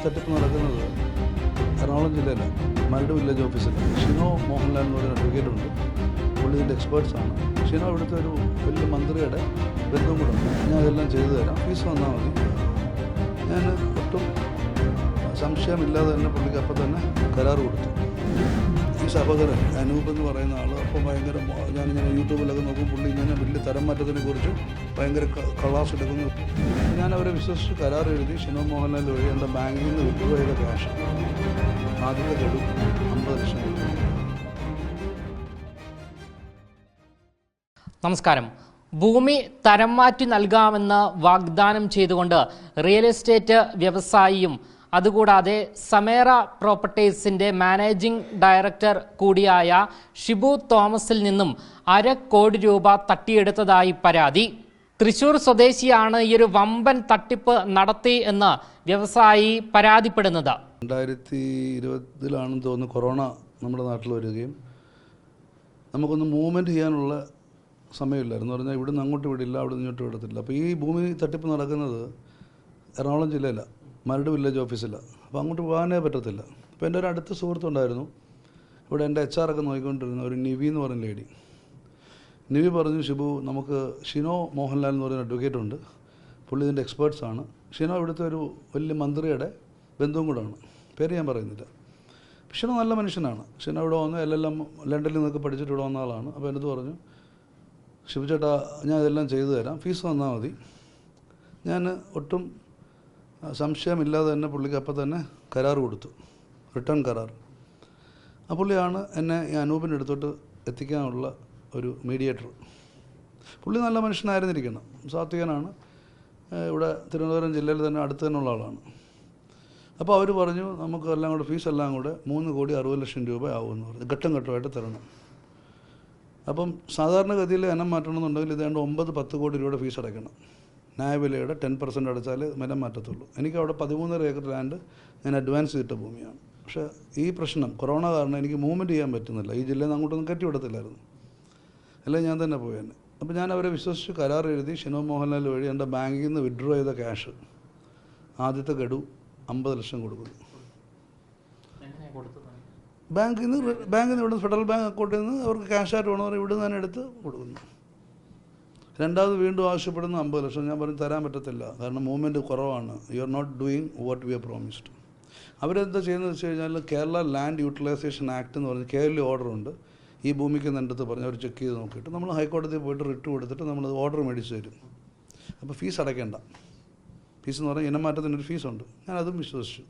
തട്ടിപ്പ് നടക്കുന്നത് എറണാകുളം ജില്ലയിലെ മരട് വില്ലേജ് ഓഫീസിൽ ഷിനോ മോഹൻലാൽ എന്ന് പറയുന്ന അഡ്വക്കേറ്റ് ഉണ്ട്. പുള്ളി ഇതിൻ്റെ എക്സ്പേർട്സാണ്. ഷിനോ ഇവിടുത്തെ ഒരു വലിയ മന്ത്രിയുടെ ബന്ധവും കൂടെ ഉണ്ട്. ഞാൻ അതെല്ലാം ചെയ്തു തരാം, ഫീസ് വന്നാൽ മതി. ഞാൻ ഒട്ടും സംശയമില്ലാതെ തന്നെ പുള്ളിക്ക് അപ്പം തന്നെ കരാർ കൊടുത്തു. ഈ സഹോദരൻ അനൂപ് എന്ന് പറയുന്ന ആൾ അപ്പോൾ ഭയങ്കര, ഞാനിങ്ങനെ യൂട്യൂബിലൊക്കെ നോക്കും, പുള്ളി ഇങ്ങനെ വലിയ തരം മാറ്റത്തിനെ കുറിച്ച് ഭയങ്കര ക്ലാസ് എടുക്കുന്നു. ഞാൻ അവരെ വിശ്വസിച്ച് കരാർ എഴുതി ഷിനോ മോഹൻലാൽ വഴി എൻ്റെ ബാങ്കിൽ നിന്ന് വിഡ്രോ ചെയ്ത ക്യാഷ് ആദ്യത്തെ ഗഡു 50 ലക്ഷം രൂപ. നമസ്കാരം. ഭൂമി തരം മാറ്റി നൽകാമെന്ന് വാഗ്ദാനം ചെയ്തുകൊണ്ട് റിയൽ എസ്റ്റേറ്റ് വ്യവസായിയും അതുകൂടാതെ സമേറ പ്രോപ്പർട്ടീസിൻ്റെ മാനേജിംഗ് ഡയറക്ടർ കൂടിയായ ഷിബു തോമസിൽ നിന്നും 1/2 കോടി രൂപ തട്ടിയെടുത്തതായി പരാതി. തൃശൂർ സ്വദേശിയാണ് ഈ ഒരു വമ്പൻ തട്ടിപ്പ് നടത്തി എന്ന് വ്യവസായി പരാതിപ്പെടുന്നത്. 2020 തോന്നുന്നു കൊറോണ നമ്മുടെ നാട്ടിൽ വരികയും നമുക്കൊന്ന് മൂവ്മെൻറ്റ് ചെയ്യാനുള്ള സമയമില്ലായിരുന്നു. പറഞ്ഞാൽ ഇവിടുന്ന് അങ്ങോട്ട് വിടില്ല, അവിടെ നിന്ന് ഇങ്ങോട്ട് വിടത്തില്ല. അപ്പോൾ ഈ ഭൂമി തട്ടിപ്പ് നടക്കുന്നത് എറണാകുളം ജില്ലയിലാണ്, മരട് വില്ലേജ് ഓഫീസിലാണ്. അപ്പോൾ അങ്ങോട്ട് പോകാനേ പറ്റത്തില്ല. അപ്പോൾ എൻ്റെ ഒരു അടുത്ത സുഹൃത്തുണ്ടായിരുന്നു ഇവിടെ, എൻ്റെ HR ഒക്കെ നോക്കിക്കൊണ്ടിരുന്ന ഒരു നിവി എന്ന് പറയുന്ന ലേഡി. നിവി പറഞ്ഞു, ഷിബു, നമുക്ക് ഷിനോ മോഹൻലാൽ എന്ന് പറയുന്ന അഡ്വക്കേറ്റ് ഉണ്ട്, പുള്ളി ഇതിൻ്റെ എക്സ്പേർട്സാണ്. ഷിനോ ഇവിടുത്തെ ഒരു വലിയ മന്ത്രിയുടെ ബന്ധവും കൂടെയാണ്, പേര് ഞാൻ പറയുന്നില്ല. ഷിനോ നല്ല മനുഷ്യനാണ്. ഷിനോ ഇവിടെ വന്ന് LLM ലണ്ടനിൽ നിന്നൊക്കെ പഠിച്ചിട്ട് ഇവിടെ വന്ന ആളാണ്. അപ്പോൾ എൻ്റെ അടുത്ത് പറഞ്ഞു, ഷിബു ചേട്ടാ, ഞാൻ ഇതെല്ലാം ചെയ്തു തരാം, ഫീസ് വന്നാൽ മതി. ഞാൻ ഒട്ടും സംശയമില്ലാതെ തന്നെ പുള്ളിക്ക് അപ്പം തന്നെ കരാർ കൊടുത്തു, റിട്ടേൺ കരാർ. ആ പുള്ളിയാണ് എന്നെ ഈ അനൂപിൻ്റെ അടുത്തോട്ട് എത്തിക്കാനുള്ള ഒരു മീഡിയേറ്റർ. പുള്ളി നല്ല മനുഷ്യനായിരുന്നിരിക്കണം, സാത്വികനാണ്. ഇവിടെ തിരുവനന്തപുരം ജില്ലയിൽ തന്നെ അടുത്ത് തന്നെയുള്ള ആളാണ്. അപ്പോൾ അവർ പറഞ്ഞു, നമുക്ക് എല്ലാം കൂടെ ഫീസ് എല്ലാം കൂടെ 3,60,00,000 രൂപ ആവുമെന്ന് പറഞ്ഞു, ഘട്ടം ഘട്ടമായിട്ട് തരണം. അപ്പം സാധാരണഗതിയിൽ ഇനം മാറ്റണമെന്നുണ്ടെങ്കിൽ ഇതേണ്ട 9-10 കോടി രൂപയുടെ ഫീസ് അടയ്ക്കണം. ന്യായവിലയുടെ 10% അടച്ചാൽ ഇനം മാറ്റത്തുള്ളൂ. എനിക്കവിടെ 13.5 ഏക്കർ ലാൻഡ് ഞാൻ അഡ്വാൻസ് ചെയ്തിട്ട ഭൂമിയാണ്. പക്ഷേ ഈ പ്രശ്നം കൊറോണ കാരണം എനിക്ക് മൂവ്മെൻറ്റ് ചെയ്യാൻ പറ്റുന്നില്ല. ഈ ജില്ലയിൽ നിന്ന് അങ്ങോട്ടൊന്നും കയറ്റിവിടത്തില്ലായിരുന്നു, എല്ലാം ഞാൻ തന്നെ പോയി തന്നെ. അപ്പോൾ ഞാൻ അവരെ വിശ്വസിച്ച് കരാർ എഴുതി ഷിനോ മോഹൻലാൽ വഴി എൻ്റെ ബാങ്കിൽ നിന്ന് വിഡ്രോ ചെയ്ത ക്യാഷ് ആദ്യത്തെ ഗഡു 50 ലക്ഷം കൊടുക്കുന്നു. ബാങ്കിൽ നിന്ന് ഇവിടെ ഫെഡറൽ ബാങ്ക് അക്കൗണ്ടിൽ നിന്ന് അവർക്ക് ക്യാഷായിട്ട് വേണമെന്ന് ഇവിടെ നിന്ന് തന്നെ എടുത്ത് കൊടുക്കുന്നു. രണ്ടാമത് വീണ്ടും ആവശ്യപ്പെടുന്ന 50 ലക്ഷം. ഞാൻ പറഞ്ഞു തരാൻ പറ്റത്തില്ല, കാരണം മൂവ്മെൻറ്റ് കുറവാണ്. You are not doing what we are promised. അവരെന്താ ചെയ്യുന്നത് വെച്ച് കഴിഞ്ഞാൽ കേരള ലാൻഡ് യൂട്ടിലൈസേഷൻ ആക്ട് എന്ന് പറഞ്ഞ് കേരള ഓർഡറുണ്ട്. ഈ ഭൂമിക്ക് എൻ്റെ അടുത്ത് പറഞ്ഞ് അവർ ചെക്ക് ചെയ്ത് നോക്കിയിട്ട് നമ്മൾ ഹൈക്കോടതിയിൽ പോയിട്ട് റിട്ട് കൊടുത്തിട്ട് നമ്മൾ ഓർഡർ മേടിച്ച് തരും. അപ്പോൾ ഫീസ് അടയ്ക്കേണ്ട. ഫീസ് എന്ന് പറഞ്ഞാൽ ഇനമാറ്റത്തിനൊരു ഫീസുണ്ട്. ഞാൻ അതും വിശ്വസിച്ചു.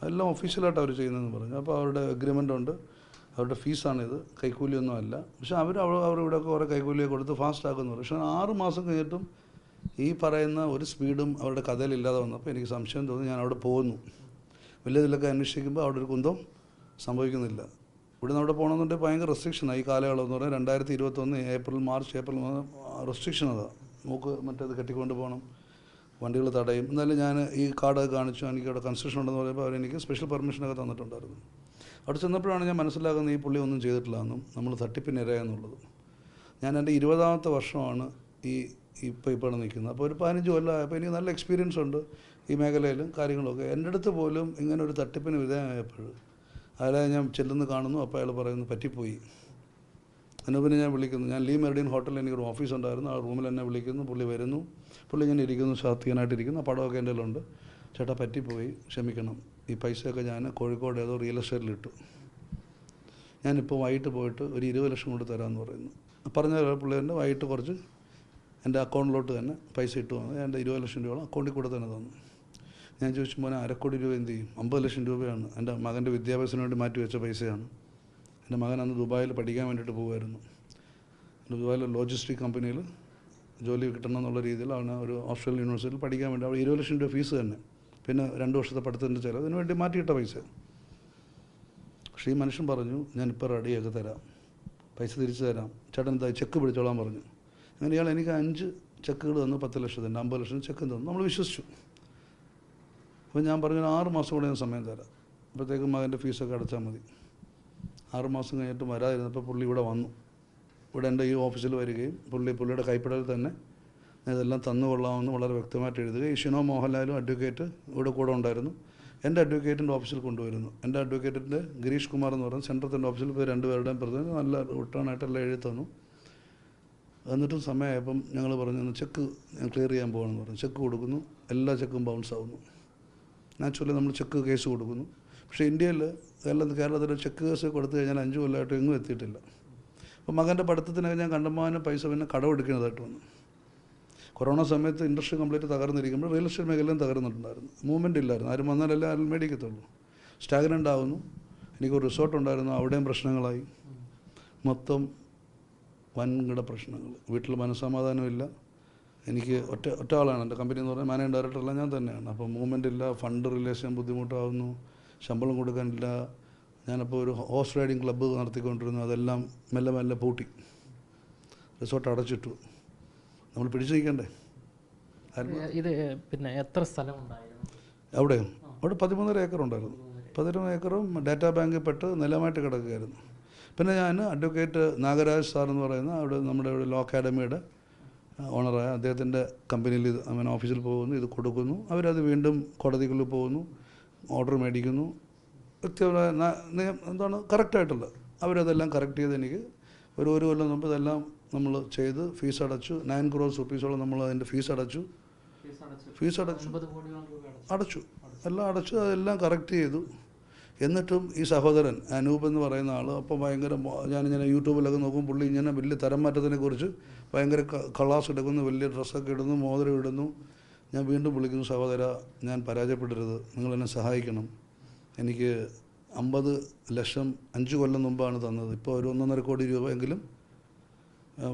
എല്ലാം ഒഫീഷ്യലായിട്ട് അവർ ചെയ്യുന്നതെന്ന് പറഞ്ഞു. അപ്പോൾ അവരുടെ അഗ്രിമെൻ്റ് ഉണ്ട്, അവരുടെ ഫീസാണിത്, കൈക്കൂലിയൊന്നും അല്ല. പക്ഷേ അവർ ഇവിടെയൊക്കെ കുറേ കൈക്കൂലിയൊക്കെ കൊടുത്ത് ഫാസ്റ്റ് ആക്കുമെന്ന് പറയും. പക്ഷേ 6 മാസം കഴിഞ്ഞിട്ടും ഈ പറയുന്ന ഒരു സ്പീഡും അവരുടെ കഥയിലില്ലാതെ വന്നപ്പോൾ എനിക്ക് സംശയം തോന്നി. ഞാൻ അവിടെ പോകുന്നു, വില്ലേജിലൊക്കെ അന്വേഷിക്കുമ്പോൾ അവിടെ ഒരു കുന്തം സംഭവിക്കുന്നില്ല. ഇവിടുന്ന് അവിടെ പോകണമെന്നുണ്ടെങ്കിൽ ഭയങ്കര റെസ്ട്രിക്ഷനാണ്. ഈ കാലയളവ് എന്ന് പറഞ്ഞാൽ 2021 മാർച്ച് ഏപ്രിൽ റെസ്ട്രിക്ഷൻ അതാണ്. നമുക്ക് മറ്റേത് കെട്ടിക്കൊണ്ട് പോകണം, വണ്ടികൾ തടയും. എന്നാലും ഞാൻ ഈ കാർഡൊക്കെ കാണിച്ചു, എനിക്ക് അവിടെ കൺസ്ട്രക്ഷൻ ഉണ്ടെന്ന് പറയുമ്പോൾ അവരെനിക്ക് സ്പെഷ്യൽ പെർമിഷനൊക്കെ തന്നിട്ടുണ്ടായിരുന്നു. അവിടെ ചെന്നപ്പോഴാണ് ഞാൻ മനസ്സിലാക്കുന്നത് ഈ പുള്ളി ഒന്നും ചെയ്തിട്ടില്ല എന്നും നമ്മൾ തട്ടിപ്പിനിരയെന്നുള്ളത്. ഞാൻ എൻ്റെ 20ാമത്തെ വർഷമാണ് ഇപ്പോൾ നിൽക്കുന്നത്. അപ്പോൾ ഒരു 15 കൊല്ലമായപ്പോൾ എനിക്ക് നല്ല എക്സ്പീരിയൻസ് ഉണ്ട് ഈ മേഖലയിലും കാര്യങ്ങളൊക്കെ. എൻ്റെ അടുത്ത് പോലും ഇങ്ങനെ ഒരു തട്ടിപ്പിന് വിധേയമായപ്പോൾ അയാളെ ഞാൻ ചെല്ലുന്നു കാണുന്നു. അപ്പോൾ അയാൾ പറയുന്നു പറ്റിപ്പോയി. അനൂപിനെ ഞാൻ വിളിക്കുന്നു. ഞാൻ ലീ മെറിഡിയൻ ഹോട്ടലിൽ എനിക്കൊരു ഓഫീസ് ഉണ്ടായിരുന്നു, ആ റൂമിൽ എന്നെ വിളിക്കുന്നു. പുള്ളി വരുന്നു, പുള്ളി ഇങ്ങനെ ഇരിക്കുന്നു, സാത്വികനായിട്ടിരിക്കുന്നു. ആ പടമൊക്കെ എൻ്റെ ഉണ്ട്. ചേട്ടാ പറ്റിപ്പോയി, ക്ഷമിക്കണം, ഈ പൈസയൊക്കെ ഞാൻ കോഴിക്കോട് ഏതോ റിയൽ എസ്റ്റേറ്റിലിട്ടു. ഞാനിപ്പോൾ വൈകിട്ട് പോയിട്ട് ഒരു 20 ലക്ഷം കൊണ്ട് തരാമെന്ന് പറയുന്നു. പറഞ്ഞ പുള്ളി തന്നെ വൈകിട്ട് കുറച്ച് എൻ്റെ അക്കൗണ്ടിലോട്ട് തന്നെ പൈസ ഇട്ടു വന്നു. എൻ്റെ 20 ലക്ഷം രൂപ അക്കൗണ്ടിൽ കൂടെ തന്നെ തന്നു. ഞാൻ ചോദിച്ചു, മോനെ 1/2 കോടി രൂപ എന്ത് ചെയ്യും? 50 ലക്ഷം രൂപയാണ് എൻ്റെ മകൻ്റെ വിദ്യാഭ്യാസത്തിന് വേണ്ടി മാറ്റി വെച്ച പൈസയാണ്. എൻ്റെ മകൻ അന്ന് ദുബായിൽ പഠിക്കാൻ വേണ്ടിയിട്ട് പോകുമായിരുന്നു. ദുബായിലെ ലോജിസ്റ്റിക് കമ്പനിയിൽ ജോലി കിട്ടണം എന്നുള്ള രീതിയിൽ അവന് ഒരു ഓസ്ട്രേലിയൻ യൂണിവേഴ്സിറ്റിയിൽ പഠിക്കാൻ വേണ്ടി അവിടെ 20 ലക്ഷം രൂപ ഫീസ് തന്നെ, പിന്നെ 2 വർഷത്തെ പഠിത്തത്തിൻ്റെ ചിലവ്, അതിന് വേണ്ടി മാറ്റിയിട്ട പൈസ. പക്ഷേ ഈ മനുഷ്യൻ പറഞ്ഞു, ഞാനിപ്പോൾ റെഡിയാക്കി തരാം, പൈസ തിരിച്ചു തരാം, ചേട്ടൻ എന്താ ചെക്ക് പിടിച്ചോളാൻ പറഞ്ഞു. അങ്ങനെ ഇയാൾ എനിക്ക് 5 ചെക്കുകൾ തന്നു, 10 ലക്ഷത്തിൻ്റെ 50 ലക്ഷം ചെക്ക് തന്നു. നമ്മൾ വിശ്വസിച്ചു. അപ്പോൾ ഞാൻ പറഞ്ഞു 6 മാസം കൂടെ ഞാൻ സമയം തരാം, അപ്പോഴത്തേക്കും മകൻ്റെ ഫീസൊക്കെ അടച്ചാൽ മതി. 6 മാസം കഴിഞ്ഞിട്ട് വരാതിരുന്നപ്പോൾ പുള്ളി ഇവിടെ വന്നു. ഇവിടെ എൻ്റെ ഈ ഓഫീസിൽ വരികയും പുള്ളിയുടെ കൈപ്പിടലിൽ തന്നെ ഇതെല്ലാം തന്നുകൊള്ളാമെന്ന് വളരെ വ്യക്തമായിട്ട് എഴുതുക. ഈ ഷിനോ മോഹൻലാലും അഡ്വക്കേറ്റ് ഇവിടെ കൂടെ ഉണ്ടായിരുന്നു. എൻ്റെ അഡ്വക്കേറ്റിൻ്റെ ഓഫീസിൽ കൊണ്ടുവരുന്നു. എൻ്റെ അഡ്വക്കേറ്റിൻ്റെ ഗിരീഷ് കുമാർ എന്ന് പറയുന്ന സെൻട്രത്തിൻ്റെ ഓഫീസിൽ പോയി രണ്ടുപേരുടെയും പ്രതി നല്ല റിട്ടേണായിട്ടെല്ലാം എഴുതി തന്നു. എന്നിട്ടും സമയമായപ്പം ഞങ്ങൾ പറഞ്ഞു ചെക്ക് ക്ലിയർ ചെയ്യാൻ പോകണമെന്ന് പറഞ്ഞു. ചെക്ക് കൊടുക്കുന്നു, എല്ലാ ചെക്കും ബൗൺസ് ആവുന്നു. നാച്ചുറലി നമ്മൾ ചെക്ക് കേസ് കൊടുക്കുന്നു. പക്ഷേ ഇന്ത്യയിൽ കേരളത്തിൽ ചെക്ക് കേസ് കൊടുത്തു കഴിഞ്ഞാൽ 5 കൊല്ലമായിട്ട് എങ്ങും എത്തിയിട്ടില്ല. അപ്പോൾ മകൻ്റെ പഠിത്തത്തിനൊക്കെ ഞാൻ കണ്ടമാനം പൈസ പിന്നെ കടമെടുക്കുന്നതായിട്ട് വന്നു. കൊറോണ സമയത്ത് ഇൻഡസ്ട്രി കംപ്ലീറ്റ് തകർന്നിരിക്കുമ്പോൾ റിയൽ എസ്റ്റേറ്റ് മേഖലയും തകർന്നിട്ടുണ്ടായിരുന്നു. മൂവ്മെൻറ്റ് ഇല്ലായിരുന്നു. ആരും വന്നാലല്ലേ ആരും മേടിക്കത്തുള്ളൂ. സ്റ്റാഗ്നൻ്റ് ആവുന്നു. എനിക്കൊരു റിസോർട്ട് ഉണ്ടായിരുന്നു, അവിടെയും പ്രശ്നങ്ങളായി. മൊത്തം വൻകിട പ്രശ്നങ്ങൾ. വീട്ടിൽ മനസ്സമാധാനമില്ല. എനിക്ക് ഒറ്റ ആളാണ്. എൻ്റെ കമ്പനി എന്ന് പറഞ്ഞാൽ മാനേജിംഗ് ഡയറക്ടറെല്ലാം ഞാൻ തന്നെയാണ്. അപ്പോൾ മൂവ്മെൻ്റ് ഇല്ല, ഫണ്ട് റിലേഷൻ ബുദ്ധിമുട്ടാവുന്നു, ശമ്പളം കൊടുക്കാനില്ല. ഞാനപ്പോൾ ഒരു ഹോഴ്സ് റൈഡിങ് ക്ലബ്ബ് നടത്തിക്കൊണ്ടിരുന്നു, അതെല്ലാം മെല്ലെ മെല്ലെ പൂട്ടി. റിസോർട്ട് അടച്ചിട്ടു. നമ്മൾ പിടിച്ചു നിൽക്കണ്ടേ? ഇത് പിന്നെ എത്ര സ്ഥലം ഉണ്ടായിരുന്നു അവിടെ 13.5 ഏക്കർ ഉണ്ടായിരുന്നു. 13 ഏക്കറും ഡാറ്റാ ബാങ്കിൽ പെട്ട് നിലമായിട്ട് കിടക്കുകയായിരുന്നു. പിന്നെ ഞാൻ അഡ്വക്കേറ്റ് നാഗരാജ് സാർ എന്ന് പറയുന്ന അവിടെ നമ്മുടെ ഇവിടെ ലോ അക്കാഡമിയുടെ ഓണറായ അദ്ദേഹത്തിൻ്റെ കമ്പനിയിൽ അവൻ ഓഫീസിൽ പോകുന്നു, ഇത് കൊടുക്കുന്നു. അവരത് വീണ്ടും കോടതികളിൽ പോകുന്നു, ഓർഡർ മേടിക്കുന്നു. വ്യക്തിപരമായ എന്താണ് കറക്റ്റായിട്ടുള്ളത്. അവരതെല്ലാം കറക്റ്റ് ചെയ്ത് എനിക്ക് ഒരു കൊല്ലം മുമ്പ് ഇതെല്ലാം നമ്മൾ ചെയ്ത് ഫീസ് അടച്ചു. 9 crore rupees നമ്മൾ അതിൻ്റെ ഫീസ് അടച്ചു. എല്ലാം അടച്ചു. അതെല്ലാം കറക്റ്റ് ചെയ്തു. എന്നിട്ടും ഈ സഹോദരൻ അനൂപ് എന്ന് പറയുന്ന ആൾ അപ്പോൾ ഭയങ്കര ഞാനിങ്ങനെ യൂട്യൂബിലൊക്കെ നോക്കും, പുള്ളി ഇങ്ങനെ വലിയ തരം മാറ്റത്തിനെക്കുറിച്ച് ഭയങ്കര കളാസ് എടുക്കുന്നു, വലിയ ഡ്രസ്സൊക്കെ ഇടുന്നു, മോതിരം ഇടുന്നു. ഞാൻ വീണ്ടും വിളിക്കുന്നു, സഹോദര ഞാൻ പരാജയപ്പെടരുത്, നിങ്ങളെന്നെ സഹായിക്കണം. എനിക്ക് 50 ലക്ഷം 5 കൊല്ലം മുമ്പാണ് തന്നത്. ഇപ്പോൾ ഒരു 1.5 കോടി രൂപ എങ്കിലും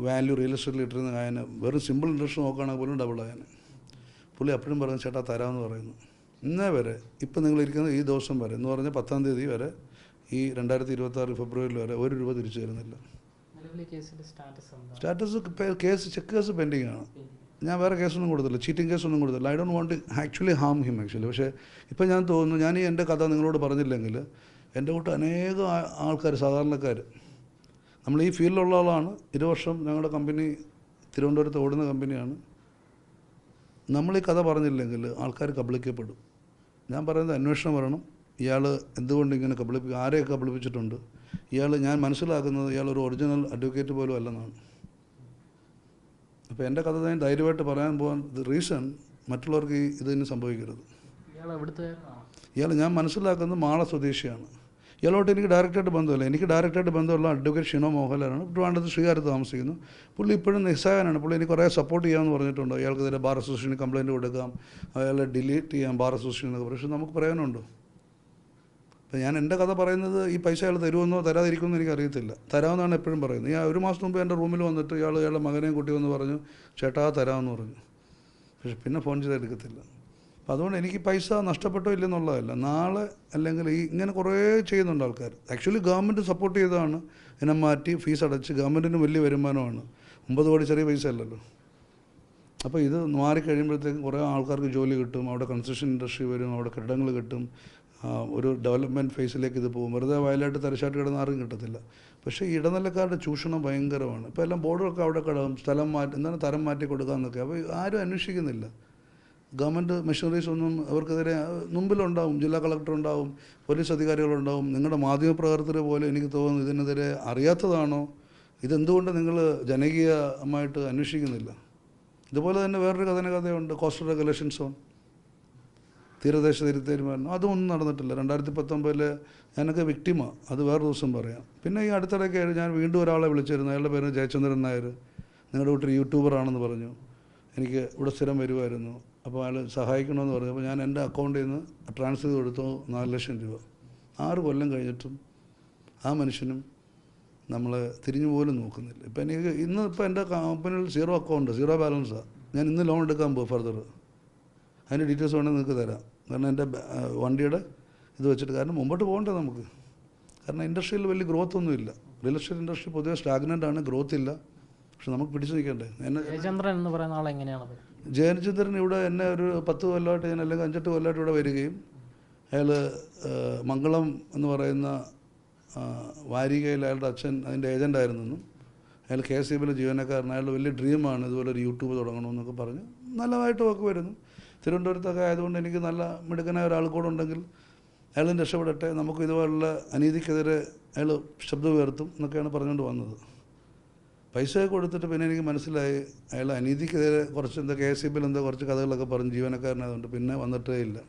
വാല്യൂ റിയൽ എസ്റ്റേറ്റിൽ ഇട്ടിരുന്ന കായന് വെറും സിമ്പിൾ ഇൻട്രസ്റ്റ് നോക്കുകയാണെങ്കിൽ പോലും ഡബിൾ ആയന്. പുള്ളി അപ്പോഴും പറഞ്ഞു ചേട്ടാ തരാമെന്ന് പറയുന്നു. ഇന്നേ വരെ ഇപ്പം നിങ്ങളിരിക്കുന്ന ഈ ദിവസം വരെ എന്ന് പറഞ്ഞാൽ 10-ാം തീയതി വരെ ഈ 2026 ഫെബ്രുവരി വരെ 1 രൂപ തിരിച്ചു തരുന്നില്ല. Status case check case pending ആണ്. ഞാൻ വേറെ കേസൊന്നും കൊടുത്തില്ല, ചീറ്റിംഗ് കേസൊന്നും കൊടുത്തില്ല. I don't want actually harm him actually. പക്ഷേ ഇപ്പം ഞാൻ തോന്നുന്നു, ഞാൻ ഈ എൻ്റെ കഥ നിങ്ങളോട് പറഞ്ഞില്ലെങ്കിൽ എൻ്റെ കൂട്ട് അനേകം ആൾക്കാർ, സാധാരണക്കാർ, നമ്മൾ ഈ ഫീൽഡിലുള്ള ആളാണ്. 20 വർഷം ഞങ്ങളുടെ കമ്പനി തിരുവനന്തപുരത്ത് ഓടുന്ന കമ്പനിയാണ്. നമ്മൾ ഈ കഥ പറഞ്ഞില്ലെങ്കിൽ ആൾക്കാർ കബളിക്കപ്പെടും. ഞാൻ പറയുന്നത് അന്വേഷണം വരണം. ഇയാൾ എന്തുകൊണ്ട് ഇങ്ങനെ ആരെയൊക്കെ കബളിപ്പിച്ചിട്ടുണ്ട്, ഞാൻ മനസ്സിലാക്കുന്നത് ഇയാളൊരു ഒറിജിനൽ അഡ്വക്കേറ്റ് പോലും അല്ലെന്നാണ്. അപ്പോൾ എൻ്റെ കഥ ഞാൻ ധൈര്യമായിട്ട് പറയാൻ പോകാൻ റീസൺ മറ്റുള്ളവർക്ക് ഇതിന് സംഭവിക്കരുത്. ഞാൻ മനസ്സിലാക്കുന്നത് മാള സ്വദേശിയാണ്. ഇയാളോട്ട് എനിക്ക് ഡയറക്റ്റായിട്ട് ബന്ധമില്ല. എനിക്ക് ഡയറക്റ്റായിട്ട് ബന്ധമുള്ള അഡ്വക്കേറ്റ് ഷിനോ മോഹൻലാലാണ്. ട്രിവാൻഡ്രത്ത് ശ്രീകാര്യത്ത് താമസിക്കുന്നു. പുള്ളി ഇപ്പോഴും നിസ്സഹായനാണ്. പുള്ളി എനിക്ക് കുറേ സപ്പോർട്ട് ചെയ്യാമെന്ന് പറഞ്ഞിട്ടുണ്ട്. അയാൾക്കെതിരെ ബാർ അസോസിയേഷന് കംപ്ലയിൻറ്റ് കൊടുക്കാം, അയാളെ ഡിലീറ്റ് ചെയ്യാം ബാർ അസോസിയേഷൻ എന്നൊക്കെ. പക്ഷേ നമുക്ക് പറയാനുണ്ടോ? അപ്പോൾ ഞാൻ എൻ്റെ കഥ പറയുന്നത് ഈ പൈസ അയാൾ തരുമെന്നോ തരാതിരിക്കുമെന്നോ എനിക്കറിയത്തില്ല. തരാമെന്നാണ് എപ്പോഴും പറയുന്നത്. ഞാൻ 1 മാസം മുമ്പ് എൻ്റെ റൂമിൽ വന്നിട്ട് ഇയാളുടെ മകനെയും കുട്ടി വന്ന് പറഞ്ഞു ചേട്ടാ തരാമെന്ന് പറഞ്ഞു. പക്ഷെ പിന്നെ ഫോൺ ചെയ്ത് എടുക്കത്തില്ല. അപ്പോൾ അതുകൊണ്ട് എനിക്ക് പൈസ നഷ്ടപ്പെട്ടോ ഇല്ലെന്നുള്ളതല്ല. നാളെ അല്ലെങ്കിൽ ഇങ്ങനെ കുറേ ചെയ്യുന്നുണ്ട് ആൾക്കാർ. ആക്ച്വലി ഗവൺമെൻറ് സപ്പോർട്ട് ചെയ്തതാണ് എന്നെ മാറ്റി ഫീസ് അടച്ച്. ഗവൺമെൻറ്റിന് വലിയ വരുമാനമാണ്. 9 കോടി ചെറിയ പൈസ അല്ലല്ലോ. അപ്പോൾ ഇത് മാറിക്കഴിയുമ്പോഴത്തേക്കും കുറേ ആൾക്കാർക്ക് ജോലി കിട്ടും, അവിടെ കൺസ്ട്രക്ഷൻ ഇൻഡസ്ട്രി വരും, അവിടെ കെട്ടിടങ്ങൾ കിട്ടും, ഒരു ഡെവലപ്മെൻറ്റ് ഫേസിലേക്ക് ഇത് പോകും. വെറുതെ വയലായിട്ട് തരശായിട്ട് കിടന്ന് ആർക്കും കിട്ടത്തില്ല. പക്ഷേ ഈ ഇടനിലക്കാരുടെ ചൂഷണം ഭയങ്കരമാണ്. ഇപ്പോൾ എല്ലാം ബോർഡറൊക്കെ അവിടെ കിടക്കും, സ്ഥലം മാറ്റി എന്താണ് തരം മാറ്റി കൊടുക്കാമെന്നൊക്കെ. അപ്പോൾ ആരും അന്വേഷിക്കുന്നില്ല. ഗവൺമെൻറ് മെഷീനറീസ് ഒന്നും അവർക്കെതിരെ മുമ്പിലുണ്ടാവും. ജില്ലാ കളക്ടർ ഉണ്ടാവും, പോലീസ് അധികാരികളുണ്ടാവും. നിങ്ങളുടെ മാധ്യമപ്രവർത്തകർ പോലും എനിക്ക് തോന്നുന്നു ഇതിനെതിരെ അറിയാത്തതാണോ, ഇതെന്തുകൊണ്ട് നിങ്ങൾ ജനകീയമായിട്ട് അന്വേഷിക്കുന്നില്ല? ഇതുപോലെ തന്നെ വേറൊരു കഥയുണ്ട്, കോസ്റ്റൽ റെഗുലേഷൻ സോൺ, തീരദേശ തീരുമാനം. അതൊന്നും നടന്നിട്ടില്ല. 2019 ഞാനൊക്കെ വിക്ടിമ, അത് വേറെ ദിവസം പറയാം. പിന്നെ ഈ അടുത്തിടയ്ക്ക് ഞാൻ വീണ്ടും ഒരാളെ വിളിച്ചിരുന്നു. അയാളുടെ പേര് ജയചന്ദ്രൻ നായർ. നിങ്ങളുടെ വീട്ടിൽ യൂട്യൂബറാണെന്ന് പറഞ്ഞു. എനിക്ക് ഇവിടെ സ്ഥിരം വരുമായിരുന്നു. അപ്പോൾ അയാൾ സഹായിക്കണമെന്ന് പറഞ്ഞു. അപ്പോൾ ഞാൻ എൻ്റെ അക്കൗണ്ടിൽ നിന്ന് ട്രാൻസ്ഫർ ചെയ്ത് കൊടുത്തു 4 ലക്ഷം രൂപ. 6 കൊല്ലം കഴിഞ്ഞിട്ടും ആ മനുഷ്യനും നമ്മളെ തിരിഞ്ഞു പോലും നോക്കുന്നില്ല. ഇപ്പം എനിക്ക് ഇപ്പോൾ എൻ്റെ കമ്പനിയിൽ 0 അക്കൗണ്ട്, 0 ബാലൻസാണ്. ഞാൻ ഇന്ന് ലോൺ എടുക്കാൻ പോകും ഫർദർ. അതിൻ്റെ ഡീറ്റെയിൽസ് വേണമെങ്കിൽ നിങ്ങൾക്ക് തരാം. കാരണം എൻ്റെ വണ്ടിയുടെ ഇത് വെച്ചിട്ട്. കാരണം മുമ്പോട്ട് പോകണ്ടേ നമുക്ക്. കാരണം ഇൻഡസ്ട്രിയിൽ വലിയ ഗ്രോത്ത് ഒന്നുമില്ല. റിയൽ എസ്റ്റേറ്റ് ഇൻഡസ്ട്രി പൊതുവെ സ്റ്റാഗ്നൻ്റ് ആണ്, ഗ്രോത്ത് ഇല്ല. പക്ഷെ നമുക്ക് പിടിച്ചു നിൽക്കണ്ടേ. ജയചന്ദ്രൻ എന്ന് പറയുന്ന ആൾ എങ്ങനെയാണ്? ജയചന്ദ്രൻ ഇവിടെ എന്നെ ഒരു 10 കൊല്ലമായിട്ട് ഞാൻ അല്ലെങ്കിൽ 5-8 കൊല്ലമായിട്ട് ഇവിടെ വരികയും അയാൾ മംഗളം എന്ന് പറയുന്ന വാരികയിൽ അയാളുടെ അച്ഛൻ അതിൻ്റെ ഏജൻ്റായിരുന്നെന്നും അയാൾ KSEBിലെ ജീവനക്കാരൻ, അയാളുടെ വലിയ ഡ്രീമാണ് ഇതുപോലെ ഒരു യൂട്യൂബ് തുടങ്ങണമെന്നൊക്കെ പറഞ്ഞ് നല്ലതായിട്ട് ഒക്കെ വരുന്നു. തിരുവനന്തപുരത്തൊക്കെ ആയതുകൊണ്ട് എനിക്ക് നല്ല മിടുക്കനായ ഒരാൾ കൂടെ ഉണ്ടെങ്കിൽ അയാളും രക്ഷപ്പെടട്ടെ, നമുക്ക് ഇതുപോലുള്ള അനീതിക്കെതിരെ അയാൾ ശബ്ദം ഉയർത്തും എന്നൊക്കെയാണ് പറഞ്ഞുകൊണ്ട് വന്നത്. പൈസ കൊടുത്തിട്ട് പിന്നെ എനിക്ക് മനസ്സിലായി അയാൾ അനീതിക്കെതിരെ കുറച്ച് എന്താ KSEBിൽ എന്താ കുറച്ച് കഥകളൊക്കെ പറഞ്ഞ് ജീവനക്കാരനായതുകൊണ്ട് പിന്നെ വന്നിട്ടേ ഇല്ല.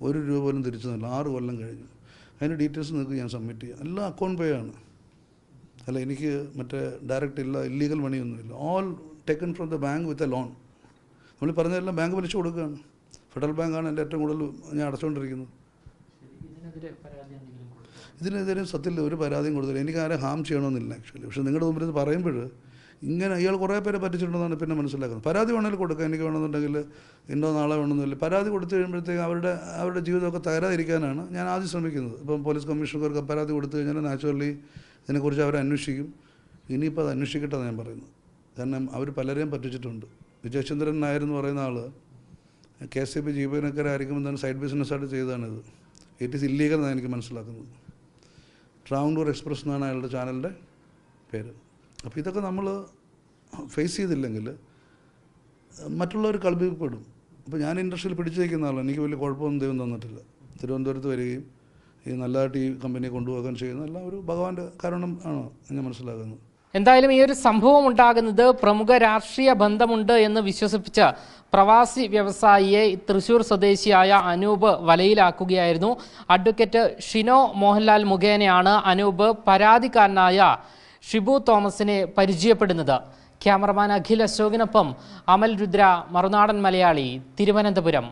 1 രൂപ പോലും തിരിച്ചു തന്നില്ല. 6 കൊല്ലം കഴിഞ്ഞു. അതിൻ്റെ ഡീറ്റെയിൽസ് നിങ്ങൾക്ക് ഞാൻ സബ്മിറ്റ് ചെയ്യാം. എല്ലാം അക്കൗണ്ട് പേ ആണ്. അല്ല, എനിക്ക് മറ്റേ ഡയറക്റ്റ് ഇല്ല, ഇല്ലീഗൽ മണിയൊന്നുമില്ല. All taken from the bank with a loan. നമ്മൾ പറഞ്ഞതെല്ലാം ബാങ്ക് പലിശ കൊടുക്കുകയാണ്. ഫെഡറൽ ബാങ്കാണ് എൻ്റെ ഏറ്റവും കൂടുതൽ ഞാൻ അടച്ചുകൊണ്ടിരിക്കുന്നത്. ഇതിനെതിരെ സത്യത്തിൽ ഒരു പരാതിയും കൊടുത്തില്ല. എനിക്ക് ആരെ ഹാം ചെയ്യണമെന്നില്ല ആക്ച്വലി. പക്ഷേ നിങ്ങളുടെ മുമ്പിൽ ഇത് പറയുമ്പോൾ ഇങ്ങനെ ഇയാൾ കുറേ പേരെ പറ്റിച്ചിട്ടുണ്ടെന്നാണ് പിന്നെ മനസ്സിലാക്കുന്നത്. പരാതി വേണമെങ്കിൽ കൊടുക്കുക, എനിക്ക് വേണമെന്നുണ്ടെങ്കിൽ ഇന്നോ നാളെ വേണമെന്നില്ല. പരാതി കൊടുത്തു കഴിയുമ്പോഴത്തേക്ക് അവരുടെ ജീവിതമൊക്കെ തകരാതിരിക്കാനാണ് ഞാൻ ആദ്യം ശ്രമിക്കുന്നത്. ഇപ്പം പോലീസ് കമ്മീഷണർക്ക് പരാതി കൊടുത്തു കഴിഞ്ഞാൽ നാച്ചുറലി ഇതിനെക്കുറിച്ച് അവർ അന്വേഷിക്കും. ഇനിയിപ്പോൾ അത് അന്വേഷിക്കട്ടെ ഞാൻ പറയുന്നത്. കാരണം അവർ പലരെയും പറ്റിച്ചിട്ടുണ്ട്. വിജയചന്ദ്രൻ നായർ എന്ന് പറയുന്ന ആൾ KSEB ജീവനക്കാരായിരിക്കുമ്പോൾ തന്നെ സൈഡ് ബിസിനസ്സായിട്ട് ചെയ്തതാണിത്. ഇറ്റ് ഈസ് ഇല്ലീഗൽ എന്നാണ് എനിക്ക് മനസ്സിലാക്കുന്നത്. ട്രാവൻകൂർ എക്സ്പ്രസ് എന്നാണ് അയാളുടെ ചാനലിൻ്റെ പേര്. അപ്പോൾ ഇതൊക്കെ നമ്മൾ ഫേസ് ചെയ്തില്ലെങ്കിൽ മറ്റുള്ളവർ കളിപ്പിക്കപ്പെടും. അപ്പോൾ ഞാൻ ഇൻഡസ്ട്രിയിൽ പിടിച്ചു വയ്ക്കുന്ന ആളാണ്. എനിക്ക് വലിയ കുഴപ്പമൊന്നും ദൈവം തന്നിട്ടില്ല. തിരുവനന്തപുരത്ത് വരികയും ഈ നല്ലതായിട്ട് ഈ കമ്പനിയെ കൊണ്ടുപോകാൻ ചെയ്യുന്ന എല്ലാം ഒരു ഭഗവാന്റെ കാരണം ആണ് ഞാൻ മനസ്സിലാക്കുന്നത്. എന്തായാലും ഈ ഒരു സംഭവം ഉണ്ടാകുന്നത് പ്രമുഖ രാഷ്ട്രീയ ബന്ധമുണ്ട് എന്ന് വിശ്വസിപ്പിച്ച പ്രവാസി വ്യവസായിയെ തൃശ്ശൂർ സ്വദേശിയായ അനൂപ് വലയിലാക്കുകയായിരുന്നു. അഡ്വക്കേറ്റ് ഷിനോ മോഹൻലാൽ മുഖേനയാണ് അനൂപ് പരാതിക്കാരനായ ഷിബു തോമസിനെ പരിചയപ്പെടുന്നത്. ക്യാമറമാൻ അഖിൽ അശോകിനൊപ്പം അമൽ രുദ്ര, മറുനാടൻ മലയാളി, തിരുവനന്തപുരം.